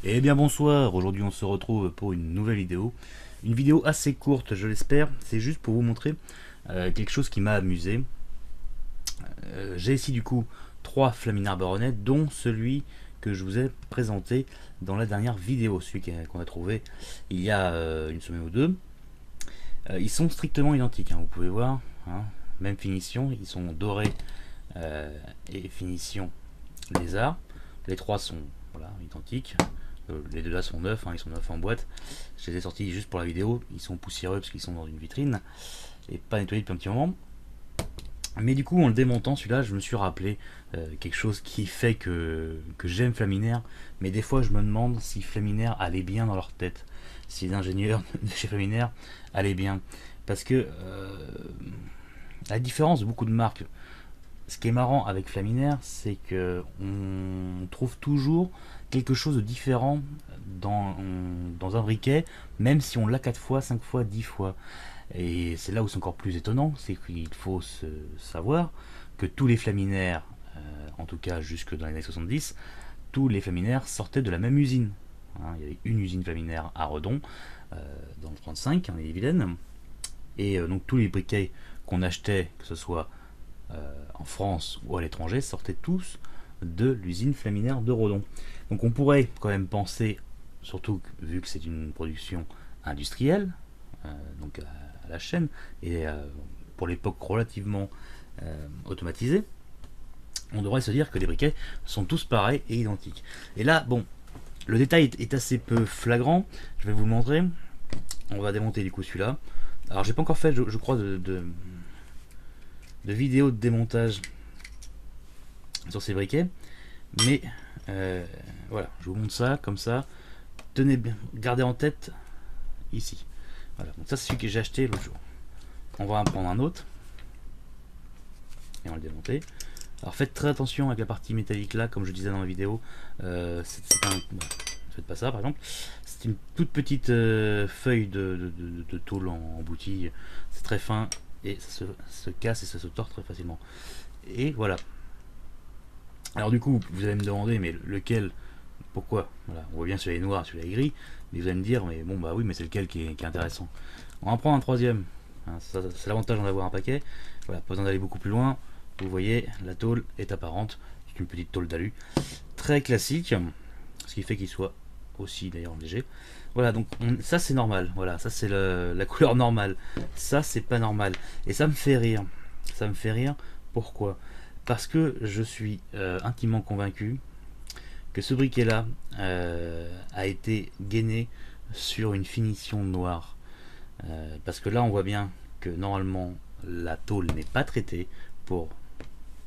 Eh bien bonsoir, aujourd'hui on se retrouve pour une nouvelle vidéo. Une vidéo assez courte je l'espère, c'est juste pour vous montrer quelque chose qui m'a amusé. J'ai ici du coup 3 Flaminard Baronet, dont celui que je vous ai présenté dans la dernière vidéo, celui qu'on a trouvé il y a une semaine ou deux. Ils sont strictement identiques, hein, vous pouvez voir, hein, même finition, ils sont dorés et finition lézard. Les 3 sont voilà, identiques. Les deux là sont neufs, hein, ils sont neufs en boîte. Je les ai sortis juste pour la vidéo. Ils sont poussiéreux parce qu'ils sont dans une vitrine et pas nettoyés depuis un petit moment. Mais du coup, en le démontant, celui-là, je me suis rappelé quelque chose qui fait que j'aime Flaminaire. Mais des fois, je me demande si Flaminaire allait bien dans leur tête. Si les ingénieurs de chez Flaminaire allaient bien. Parce que, à la différence de beaucoup de marques, ce qui est marrant avec Flaminaire, c'est que on trouve toujours quelque chose de différent dans un briquet, même si on l'a 4 fois, 5 fois, 10 fois. Et c'est là où c'est encore plus étonnant, c'est qu'il faut savoir que tous les Flaminaires, en tout cas jusque dans les années 70, tous les Flaminaires sortaient de la même usine. Hein, il y avait une usine Flaminaire à Redon, dans le 35, en Ille-et-Vilaine. Et donc tous les briquets qu'on achetait, que ce soit en France ou à l'étranger, sortaient tous de l'usine Flaminaire de Redon. Donc on pourrait quand même penser, surtout vu que c'est une production industrielle, donc à la chaîne, et pour l'époque relativement automatisée, on devrait se dire que les briquets sont tous pareils et identiques. Et là, bon, le détail est assez peu flagrant, je vais vous le montrer. On va démonter du coup celui-là. Alors j'ai pas encore fait, je crois, de vidéos de démontage sur ces briquets, mais voilà, je vous montre ça comme ça. Tenez bien, gardez en tête ici. Voilà, donc ça c'est celui que j'ai acheté l'autre jour. On va en prendre un autre et on va le démonter. Alors faites très attention avec la partie métallique là, comme je disais dans la vidéo. Faites pas ça par exemple. C'est une toute petite feuille de tôle emboutie. C'est très fin et ça se casse et ça se tord très facilement. Et voilà. Alors du coup, vous allez me demander, mais lequel, pourquoi? Voilà, on voit bien celui-là est noir, celui-là est gris, mais vous allez me dire, mais bon bah oui, mais c'est lequel qui est intéressant. On va en prendre un troisième. Hein, c'est l'avantage d'en avoir un paquet. Voilà, pas besoin d'aller beaucoup plus loin. Vous voyez, la tôle est apparente. C'est une petite tôle d'alu, très classique, ce qui fait qu'il soit aussi d'ailleurs léger. Voilà, donc ça c'est normal. Voilà, ça c'est la couleur normale. Ça c'est pas normal. Et ça me fait rire. Ça me fait rire. Pourquoi? Parce que je suis intimement convaincu que ce briquet là a été gainé sur une finition noire. Parce que là on voit bien que normalement la tôle n'est pas traitée pour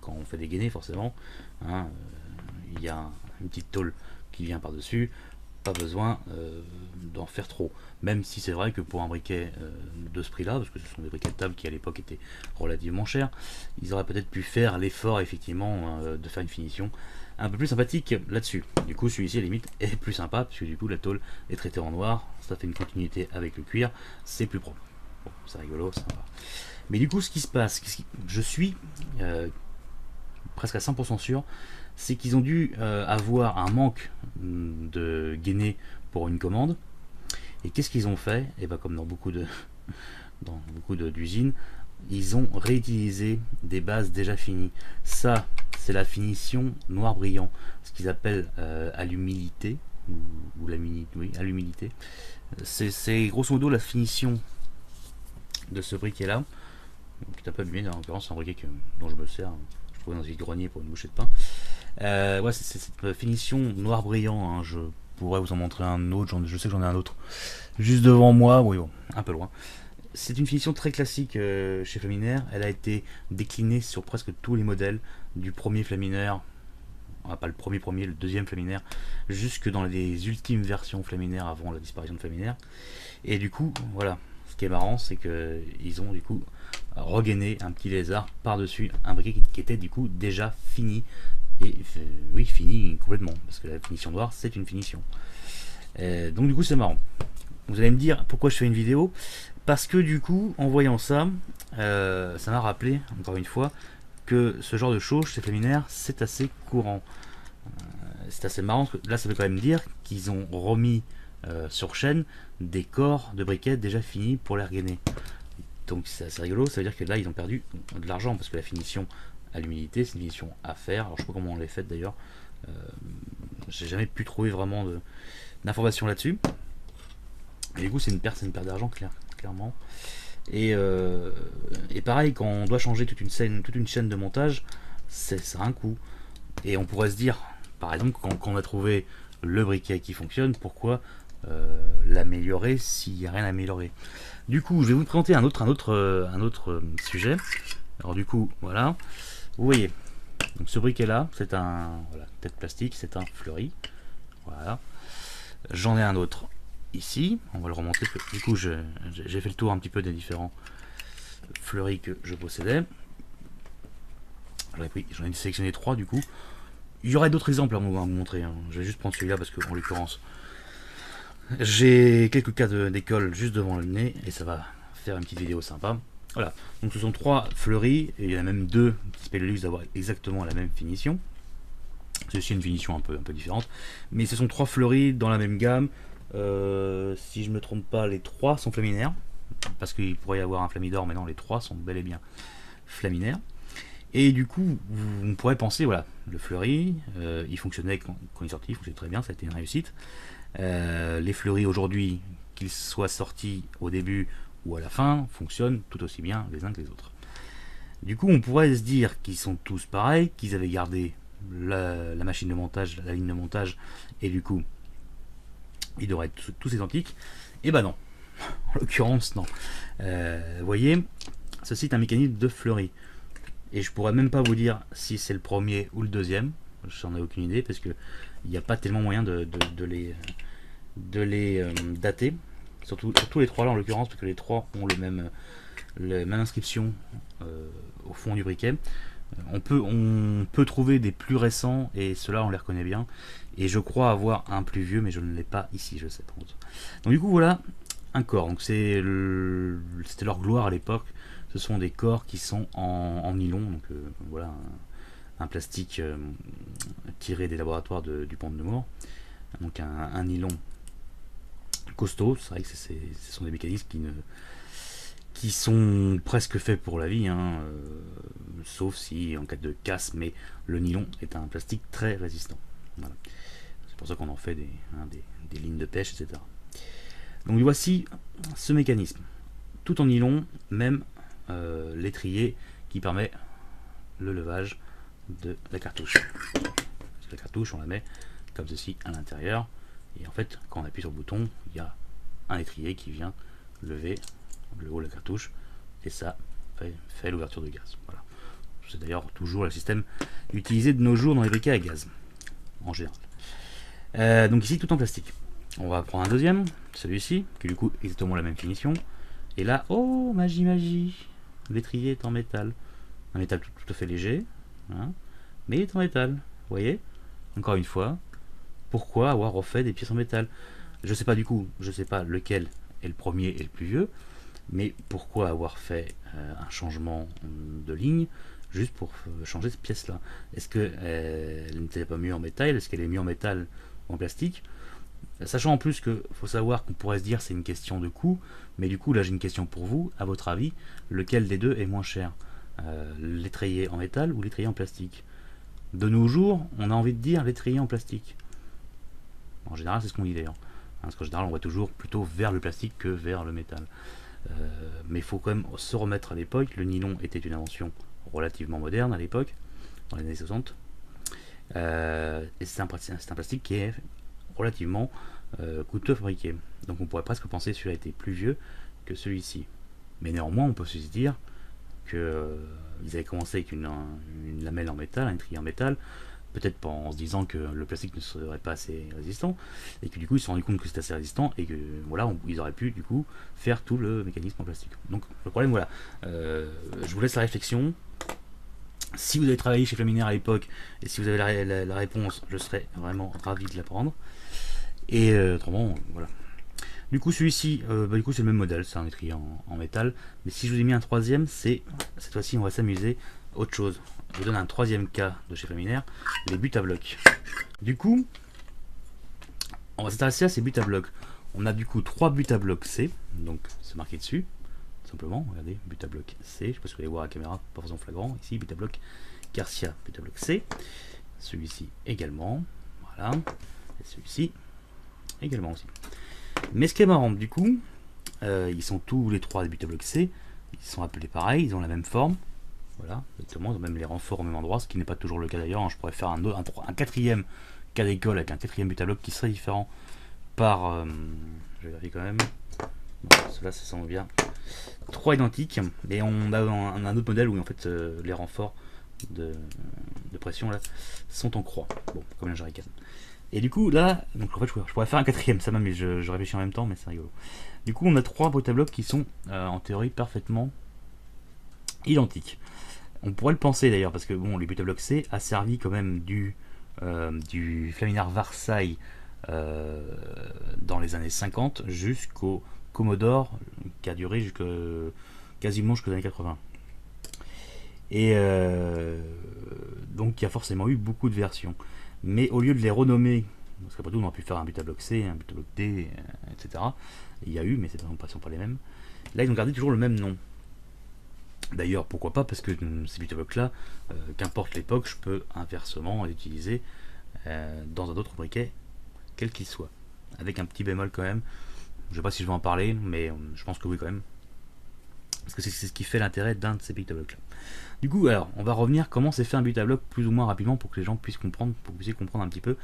quand on fait des gainés forcément. Hein, il y a une petite tôle qui vient par dessus, pas besoin d'en faire trop, même si c'est vrai que pour un briquet de ce prix là, parce que ce sont des briquets de table qui à l'époque étaient relativement chers, ils auraient peut-être pu faire l'effort effectivement de faire une finition un peu plus sympathique là-dessus. Du coup celui-ci à la limite est plus sympa parce que du coup la tôle est traitée en noir, ça fait une continuité avec le cuir, c'est plus propre. Bon, c'est rigolo, ça va. Mais du coup ce qui se passe, je suis presque à 100% sûr, c'est qu'ils ont dû avoir un manque de gainés pour une commande. Et qu'est-ce qu'ils ont fait? Et bien comme dans beaucoup d'usines, ils ont réutilisé des bases déjà finies. Ça, c'est la finition noir brillant, ce qu'ils appellent à l'humidité, ou oui, à l'humidité. C'est grosso modo la finition de ce briquet là, qui est un peu abîmé, en l'occurrence c'est un briquet dont je me sers, je trouvais dans un grenier pour une bouchée de pain. Ouais, c'est cette finition noir brillant, hein, je pourrais vous en montrer un autre, je sais que j'en ai un autre juste devant moi, oui bon, un peu loin. C'est une finition très classique chez Flaminaire, elle a été déclinée sur presque tous les modèles, du premier Flaminaire, pas le premier, le deuxième Flaminaire, jusque dans les ultimes versions Flaminaire avant la disparition de Flaminaire. Et du coup, voilà, ce qui est marrant, c'est que ils ont du coup regainé un petit lézard par-dessus un briquet qui était du coup déjà fini. Et oui, fini complètement, parce que la finition noire, c'est une finition. Donc du coup, c'est marrant. Vous allez me dire pourquoi je fais une vidéo? Parce que du coup, en voyant ça, ça m'a rappelé, encore une fois, que ce genre de choses chez Flaminaire, c'est assez courant. c'est assez marrant, parce que là ça veut quand même dire qu'ils ont remis sur chaîne des corps de briquettes déjà finis pour les regainer. Donc c'est assez rigolo, ça veut dire que là ils ont perdu de l'argent, parce que la finition à l'humidité c'est une finition à faire. Alors je sais pas comment on l'a faite d'ailleurs, j'ai jamais pu trouver vraiment d'informations là-dessus. Et du coup c'est une perte d'argent clairement. Et pareil, quand on doit changer toute une chaîne de montage, ça a un coût. Et on pourrait se dire, par exemple, quand on a trouvé le briquet qui fonctionne, pourquoi l'améliorer s'il n'y a rien à améliorer. Du coup, je vais vous présenter un autre sujet. Alors du coup, voilà, vous voyez, donc ce briquet là, c'est un tête plastique, c'est un fleuri. Voilà, j'en ai un autre ici, on va le remonter. Du coup, j'ai fait le tour un petit peu des différents fleuris que je possédais. J'en ai sélectionné 3 du coup. Il y aurait d'autres exemples à vous montrer, hein. Je vais juste prendre celui-là parce que en l'occurrence j'ai quelques cas d'école juste devant le nez et ça va faire une petite vidéo sympa. Voilà, donc ce sont 3 fleuris et il y en a même 2 qui se paient le luxe d'avoir exactement la même finition. C'est aussi une finition un peu différente, mais ce sont 3 fleuris dans la même gamme. Si je me trompe pas, les 3 sont flaminaires, parce qu'il pourrait y avoir un flamidor, mais non, les 3 sont bel et bien flaminaires. Et du coup, on pourrait penser, voilà, le fleuri, il fonctionnait quand il est sorti, il fonctionnait très bien, ça a été une réussite. Les fleuris aujourd'hui, qu'ils soient sortis au début ou à la fin, fonctionnent tout aussi bien les uns que les autres. Du coup, on pourrait se dire qu'ils sont tous pareils, qu'ils avaient gardé la machine de montage, la ligne de montage, et du coup, ils devraient être tous identiques. Et ben non, en l'occurrence, non. Vous voyez, ceci est un mécanisme de fleuri. Et je pourrais même pas vous dire si c'est le premier ou le deuxième, j'en ai aucune idée, parce que il n'y a pas tellement moyen de les dater. Surtout les 3 là en l'occurrence, parce que les 3 ont la même inscription au fond du briquet. On peut trouver des plus récents et ceux-là on les reconnaît bien. Et je crois avoir un plus vieux, mais je ne l'ai pas ici, je sais pas. Donc du coup voilà un corps. Donc c'était leur gloire à l'époque. Ce sont des corps qui sont en nylon. Donc voilà un plastique tiré des laboratoires du Pont de Nemours. Donc un nylon costaud. C'est vrai que ce sont des mécanismes qui sont presque faits pour la vie, hein, sauf si en cas de casse, mais le nylon est un plastique très résistant. Voilà. C'est pour ça qu'on en fait des lignes de pêche, etc. Donc voici ce mécanisme. Tout en nylon, même l'étrier qui permet le levage de la cartouche. La cartouche, on la met comme ceci à l'intérieur, et en fait, quand on appuie sur le bouton, il y a un étrier qui vient lever le haut de la cartouche, et ça fait l'ouverture de gaz. Voilà. C'est d'ailleurs toujours le système utilisé de nos jours dans les briquets à gaz, en général. Donc ici, tout en plastique. On va prendre un deuxième, celui-ci, qui est du coup exactement la même finition. Et là, oh, magie, l'étrier est en métal. Un métal tout à fait léger, hein, mais il est en métal. Vous voyez, encore une fois, pourquoi avoir refait des pièces en métal? Je sais pas du coup, je sais pas lequel est le premier et le plus vieux, mais pourquoi avoir fait un changement de ligne juste pour changer cette pièce là? Est-ce qu'elle n'était pas mieux en métal? Est-ce qu'elle est mieux en métal ou en plastique? Sachant en plus que faut savoir qu'on pourrait se dire c'est une question de coût, mais du coup là j'ai une question pour vous, à votre avis, lequel des deux est moins cher, l'étrier en métal ou l'étrier en plastique? De nos jours, on a envie de dire l'étrier en plastique. En général, c'est ce qu'on dit d'ailleurs. Parce qu'en général, on va toujours plutôt vers le plastique que vers le métal. Mais il faut quand même se remettre à l'époque. Le nylon était une invention relativement moderne à l'époque, dans les années 60. Et c'est un plastique qui est relativement coûteux à fabriquer. Donc on pourrait presque penser que celui-là était plus vieux que celui-ci. Mais néanmoins, on peut se dire que ils avaient commencé avec une lamelle en métal, un étrier en métal, peut-être en se disant que le plastique ne serait pas assez résistant, et que du coup ils se sont rendus compte que c'était assez résistant, et que voilà, ils auraient pu du coup faire tout le mécanisme en plastique. Donc le problème, voilà, je vous laisse la réflexion. Si vous avez travaillé chez Flaminaire à l'époque, et si vous avez la réponse, je serais vraiment ravi de l'apprendre. Et autrement, voilà. Du coup, celui-ci, du coup, c'est le même modèle, c'est un étrier en métal. Mais si je vous ai mis un troisième, c'est cette fois-ci, on va s'amuser autre chose. Je vous donne un troisième cas de chez Flaminaire, les buts à bloc. Du coup, on va s'intéresser à ces buts à bloc. On a du coup 3 buts à bloc C, donc c'est marqué dessus, simplement, regardez, but à bloc C, je ne sais pas si vous allez voir à la caméra, pas forcément flagrant, ici, but à bloc Garcia, but à bloc C, celui-ci également, voilà, et celui-ci également aussi. Mais ce qui est marrant, du coup, ils sont tous les 3 des buts à bloc C, ils sont appelés pareil, ils ont la même forme, voilà, exactement, ils ont même les renforts au même endroit, ce qui n'est pas toujours le cas d'ailleurs, hein. Je pourrais faire un quatrième cas d'école avec un quatrième but à bloc qui serait différent par, je vais vérifier quand même, cela ça semble bien, 3 identiques, et on a un autre modèle où en fait les renforts de pression là sont en croix, bon, comme un jerrycan. Et du coup là, donc en fait je pourrais faire un quatrième, ça m'amuse, je réfléchis en même temps, mais c'est rigolo. Du coup on a 3 buts à bloc qui sont en théorie parfaitement identiques. On pourrait le penser d'ailleurs, parce que bon, les buts à bloc C a servi quand même du Flaminaire Versailles dans les années 50 jusqu'au Commodore qui a duré quasiment jusqu'aux années 80. Et donc il y a forcément eu beaucoup de versions. Mais au lieu de les renommer, parce qu'après tout on aurait pu faire un but à bloc C, un but à bloc D, etc. Il y a eu, mais c'est pas les mêmes. Là ils ont gardé toujours le même nom. D'ailleurs, pourquoi pas, parce que ces buts à bloc là, qu'importe l'époque, je peux inversement les utiliser dans un autre briquet, quel qu'il soit. Avec un petit bémol quand même. Je sais pas si je vais en parler, mais je pense que oui quand même. Parce que c'est ce qui fait l'intérêt d'un de ces buts à bloc là. Du coup, alors, on va revenir comment c'est fait un but à bloc plus ou moins rapidement pour que les gens puissent comprendre, pour que vous puissiez comprendre un petit peu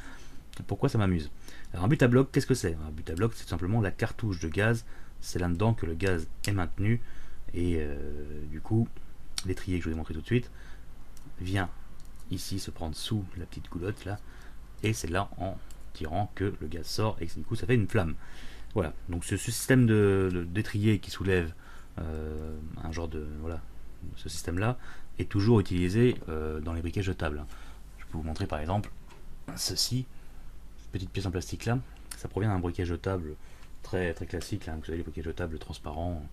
pourquoi ça m'amuse. Alors un but à bloc, qu'est-ce que c'est? Un but à bloc, c'est tout simplement la cartouche de gaz. C'est là-dedans que le gaz est maintenu. Et du coup, l'étrier que je vous ai montré tout de suite vient ici se prendre sous la petite goulotte là. Et c'est là en tirant que le gaz sort et que du coup ça fait une flamme. Voilà, donc ce système d'étrier qui soulève un genre de... Voilà, ce système là est toujours utilisé dans les briquets jetables. Je peux vous montrer par exemple ceci, cette petite pièce en plastique là, ça provient d'un briquet jetable très classique là, vous savez, les briquets jetables transparents.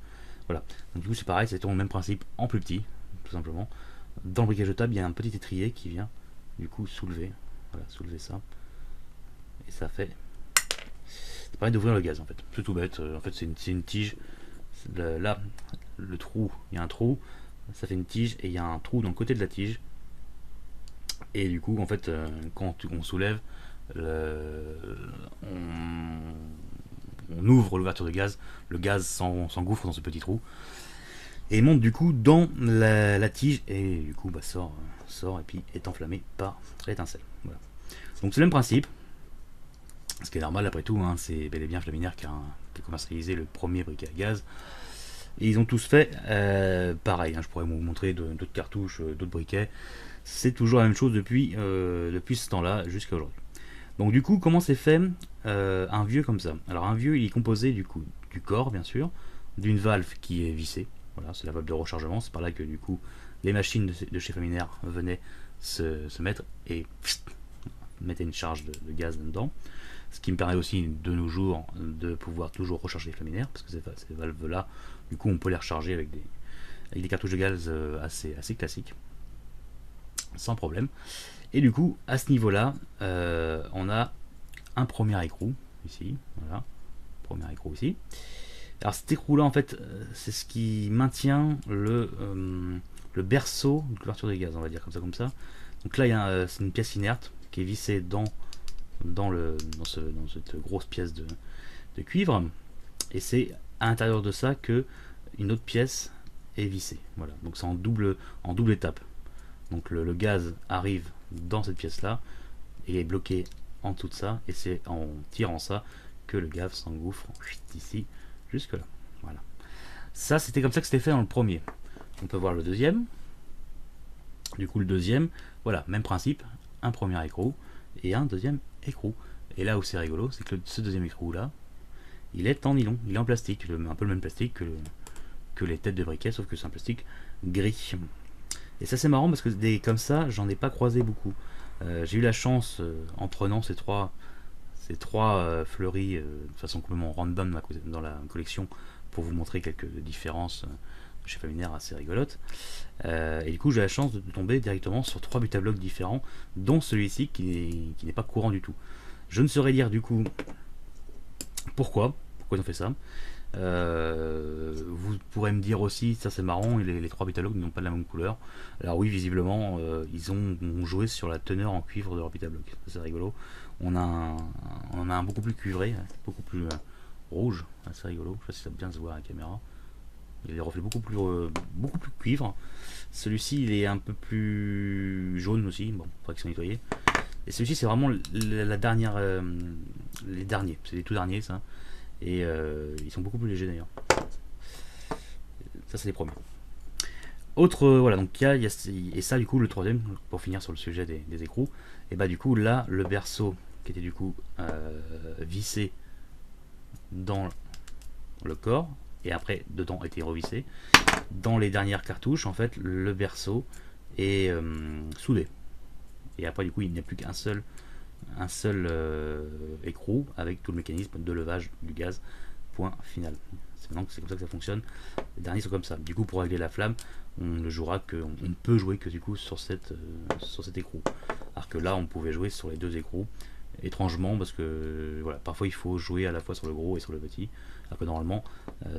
Voilà, donc du coup c'est pareil, c'est le même principe en plus petit, tout simplement. Dans le briquet jetable il y a un petit étrier qui vient du coup soulever, voilà, soulever ça, et ça fait... Ça permet d'ouvrir le gaz en fait, c'est tout bête, en fait c'est une tige, là le trou, il y a un trou, ça fait une tige et il y a un trou dans le côté de la tige, et du coup en fait quand on soulève, on ouvre l'ouverture de gaz, le gaz s'engouffre dans ce petit trou et monte du coup dans la tige et du coup bah, sort et puis est enflammé par l'étincelle. Voilà. Donc c'est le même principe, ce qui est normal après tout, hein, c'est bel et bien Flaminaire qui a commercialisé le premier briquet à gaz. Et ils ont tous fait pareil, hein, je pourrais vous montrer d'autres cartouches, d'autres briquets. C'est toujours la même chose depuis ce temps-là jusqu'à aujourd'hui. Donc du coup, comment c'est fait un vieux comme ça? Alors un vieux, il est composé du coup du corps, bien sûr, d'une valve qui est vissée. Voilà, c'est la valve de rechargement. C'est par là que du coup les machines de chez Flaminaire venaient se mettre et mettaient une charge de gaz dedans. Ce qui me permet aussi de nos jours de pouvoir toujours recharger les Flaminaires, parce que ces valves-là, du coup, on peut les recharger avec des cartouches de gaz assez classiques, sans problème. Et du coup, à ce niveau-là, on a un premier écrou, ici, voilà, premier écrou ici. Alors cet écrou-là, en fait, c'est ce qui maintient le berceau de couverture de gaz, on va dire comme ça. Donc là, c'est une pièce inerte qui est vissée dans cette grosse pièce de cuivre, et c'est à l'intérieur de ça que une autre pièce est vissée. Voilà, donc c'est en double étape. Donc le gaz arrive dans cette pièce là et est bloqué en dessous de ça, et c'est en tirant ça que le gaz s'engouffre ici jusque là. Voilà, ça c'était comme ça que c'était fait dans le premier. On peut voir le deuxième. Du coup le deuxième, voilà, même principe, un premier écrou et un deuxième écrou. Et là où c'est rigolo, c'est que ce deuxième écrou là, il est en nylon, il est en plastique, un peu le même plastique que les têtes de briquet, sauf que c'est un plastique gris. Et ça c'est marrant parce que des comme ça, j'en ai pas croisé beaucoup. J'ai eu la chance, en prenant ces trois fleuris de façon complètement random dans la collection, pour vous montrer quelques différences chez Flaminaire assez rigolotes. Et du coup, j'ai la chance de tomber directement sur 3 buts à bloc différents, dont celui-ci qui n'est pas courant du tout. Je ne saurais dire du coup pourquoi ils ont fait ça. Vous pourrez me dire aussi, ça c'est marrant, les 3 buts à bloc n'ont pas la même couleur. Alors oui, visiblement, ils ont joué sur la teneur en cuivre de leur but à bloc. C'est rigolo. On a un beaucoup plus cuivré, beaucoup plus rouge. C'est rigolo. Je sais pas si ça peut bien se voir à la caméra. Il a des reflets beaucoup plus cuivre. Celui-ci, il est un peu plus jaune aussi. Bon, faudrait qu'ils soient nettoyés. Et celui-ci, c'est vraiment la dernière, les derniers. C'est les tout derniers, ça. Et ils sont beaucoup plus légers d'ailleurs. Ça, c'est les premiers. Autre, voilà, donc il y a, et ça, du coup, le troisième, pour finir sur le sujet des écrous, et bah, du coup, là, le berceau qui était du coup vissé dans le corps, et après, dedans, était revissé. Dans les dernières cartouches, en fait, le berceau est soudé. Et après, du coup, il n'y a plus qu'un seul écrou avec tout le mécanisme de levage du gaz. Point final. C'est comme ça que ça fonctionne. Les derniers sont comme ça. Du coup, pour régler la flamme, on ne jouera que, on ne peut jouer que du coup sur cet écrou. Alors que là, on pouvait jouer sur les deux écrous. Étrangement, parce que voilà, parfois il faut jouer à la fois sur le gros et sur le petit. Alors que normalement,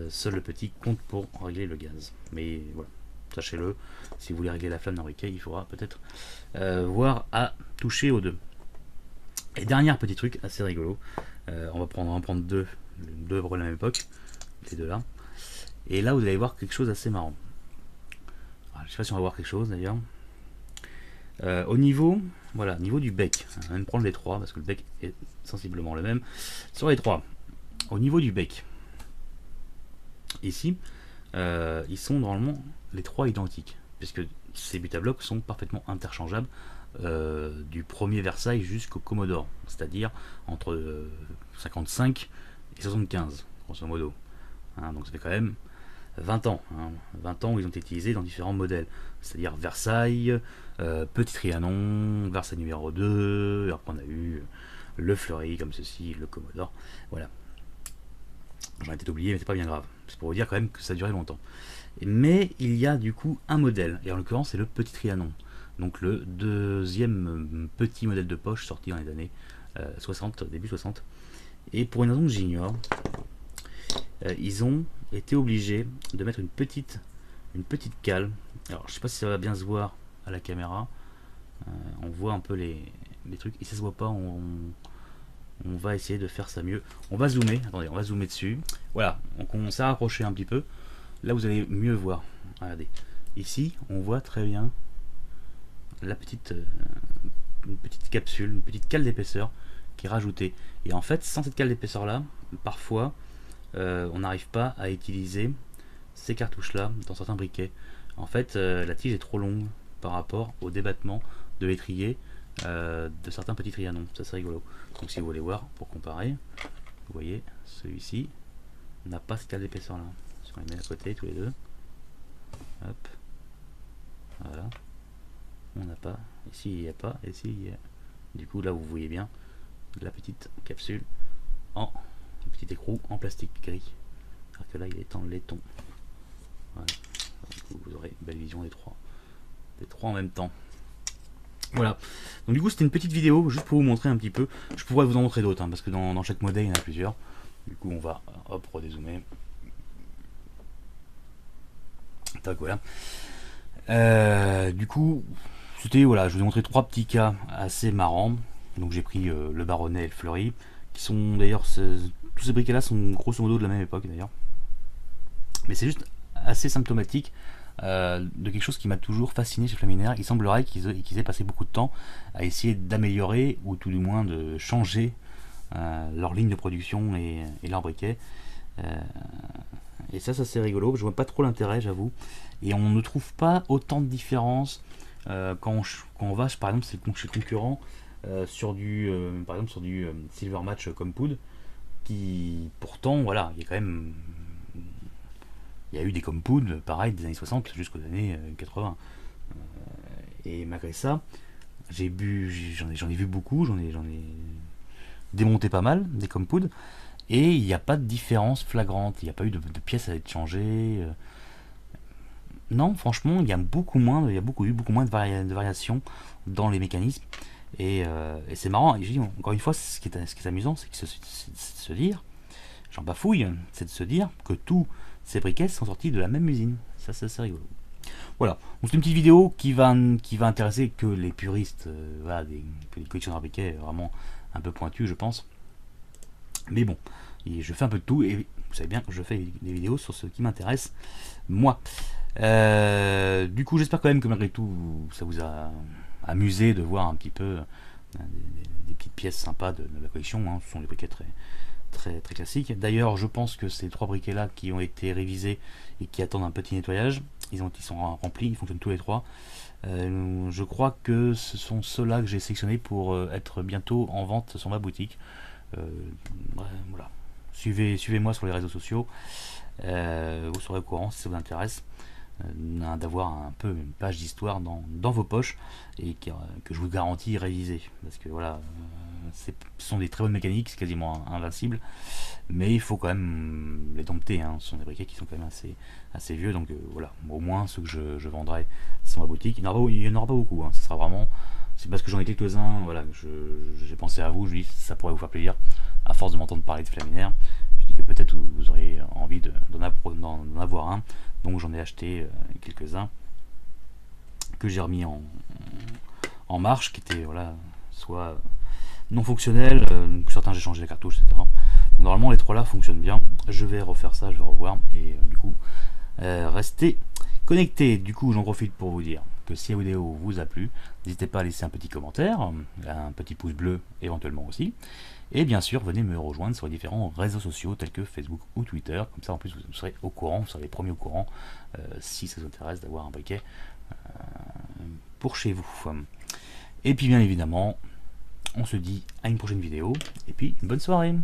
seul le petit compte pour régler le gaz. Mais voilà, sachez-le, si vous voulez régler la flamme d'un briquet, il faudra peut-être voir à toucher aux deux. Et dernier petit truc assez rigolo, on va en prendre deux pour la même époque, les deux là. Et là, vous allez voir quelque chose d'assez marrant. Alors, je sais pas si on va voir quelque chose d'ailleurs. Au niveau, voilà, niveau du bec, on va même prendre les trois parce que le bec est sensiblement le même sur les trois. Au niveau du bec, ici, ils sont normalement les trois identiques, puisque ces buts à bloc sont parfaitement interchangeables du premier Versailles jusqu'au Commodore, c'est-à-dire entre 55 et 75, grosso modo. Hein, donc ça fait quand même 20 ans. Hein, 20 ans où ils ont été utilisés dans différents modèles, c'est-à-dire Versailles, Petit Trianon, Versailles numéro 2, après on a eu le Fleury comme ceci, le Commodore. Voilà. J'en ai peut-être oublié, mais c'est pas bien grave. C'est pour vous dire quand même que ça a duré longtemps. Mais il y a du coup un modèle, et en l'occurrence c'est le Petit Trianon. Donc le deuxième petit modèle de poche sorti dans les années 60, début 60. Et pour une raison que j'ignore, ils ont été obligés de mettre une petite cale. Alors je sais pas si ça va bien se voir à la caméra. On voit un peu les trucs. Et ça se voit pas, on va essayer de faire ça mieux. On va zoomer, attendez, on va zoomer dessus. Voilà, donc on s'est rapproché un petit peu. Là vous allez mieux voir. Regardez, ici on voit très bien la une petite capsule, une petite cale d'épaisseur qui est rajoutée. Et en fait, sans cette cale d'épaisseur là, parfois on n'arrive pas à utiliser ces cartouches là dans certains briquets. En fait, la tige est trop longue par rapport au débattement de l'étrier de certains petits trianons. Ça c'est rigolo. Donc si vous voulez voir pour comparer, vous voyez celui-ci n'a pas cette cale d'épaisseur là. Si on les met à côté tous les deux, hop, voilà, on n'a pas. Ici il n'y a pas, ici il y a. Du coup là vous voyez bien la petite capsule en petit écrou en plastique gris. Alors que là il est en laiton. Voilà. Du coup, vous aurez une belle vision des trois en même temps. Voilà. Donc du coup c'était une petite vidéo juste pour vous montrer un petit peu. Je pourrais vous en montrer d'autres hein, parce que dans chaque modèle il y en a plusieurs. Du coup on va hop redézoomer. Tac, voilà. Du coup c'était voilà, je vous ai montré trois petits cas assez marrants. Donc j'ai pris le Baronnet et le Fleury, qui sont d'ailleurs tous ces briquets là sont grosso modo de la même époque d'ailleurs. Mais c'est juste assez symptomatique de quelque chose qui m'a toujours fasciné chez Flaminaire. Il semblerait qu'ils aient passé beaucoup de temps à essayer d'améliorer ou tout du moins de changer leur ligne de production et leurs briquets. Et ça c'est rigolo. Je vois pas trop l'intérêt, j'avoue. Et on ne trouve pas autant de différence quand on va par exemple chez le concurrent sur du par exemple sur du Silver Match Compound, qui pourtant voilà, il y a quand même il y a eu des compounds pareil des années 60 jusqu'aux années 80. Et malgré ça, j'en ai vu beaucoup, j'en ai démonté pas mal des compounds, et il n'y a pas de différence flagrante, il n'y a pas eu de pièces à être changées. non, franchement, il y a beaucoup moins, il y a beaucoup moins de variations dans les mécanismes. Et c'est marrant. Et je dis, encore une fois, ce qui est amusant, c'est de se dire, j'en bafouille, c'est de se dire que tous ces briquets sont sortis de la même usine. Ça, c'est rigolo. Voilà, donc c'est une petite vidéo qui va intéresser que les puristes, voilà, des collectionneurs de briquets vraiment un peu pointus, je pense. Mais bon, et je fais un peu de tout et vous savez bien que je fais des vidéos sur ce qui m'intéresse, moi. Du coup, j'espère quand même que malgré tout, ça vous a amusé de voir un petit peu des petites pièces sympas de la collection. Hein. Ce sont des briquets très classiques. D'ailleurs, je pense que ces 3 briquets là qui ont été révisés et qui attendent un petit nettoyage, ils sont remplis, ils fonctionnent tous les 3. Je crois que ce sont ceux-là que j'ai sélectionnés pour être bientôt en vente sur ma boutique. Euh, voilà. Suivez-moi sur les réseaux sociaux. Vous serez au courant si ça vous intéresse d'avoir un peu une page d'histoire dans vos poches et que je vous garantis réviser. Parce que voilà, ce sont des très bonnes mécaniques, c'est quasiment invincible, mais il faut quand même les dompter. Hein. Ce sont des briquets qui sont quand même assez vieux, donc voilà, au moins ceux que je vendrai sur ma boutique. Il n'y en aura pas beaucoup, hein. Ce sera vraiment. C'est parce que j'en ai quelques-uns, voilà, j'ai pensé à vous, je dis ça pourrait vous faire plaisir, à force de m'entendre parler de Flaminaire, je dis que peut-être vous auriez envie d'en avoir un, donc j'en ai acheté quelques-uns que j'ai remis en marche, qui étaient voilà, soit non fonctionnels, certains j'ai changé les cartouches, etc. Donc, normalement les 3 là fonctionnent bien, je vais refaire ça, je vais revoir, et du coup, restez connectés. Du coup, j'en profite pour vous dire que si la vidéo vous a plu, n'hésitez pas à laisser un petit commentaire, un petit pouce bleu éventuellement aussi. Et bien sûr, venez me rejoindre sur les différents réseaux sociaux tels que Facebook ou Twitter. Comme ça, en plus, vous serez au courant, vous serez les premiers au courant si ça vous intéresse d'avoir un briquet pour chez vous. Et puis, bien évidemment, on se dit à une prochaine vidéo. Et puis, une bonne soirée.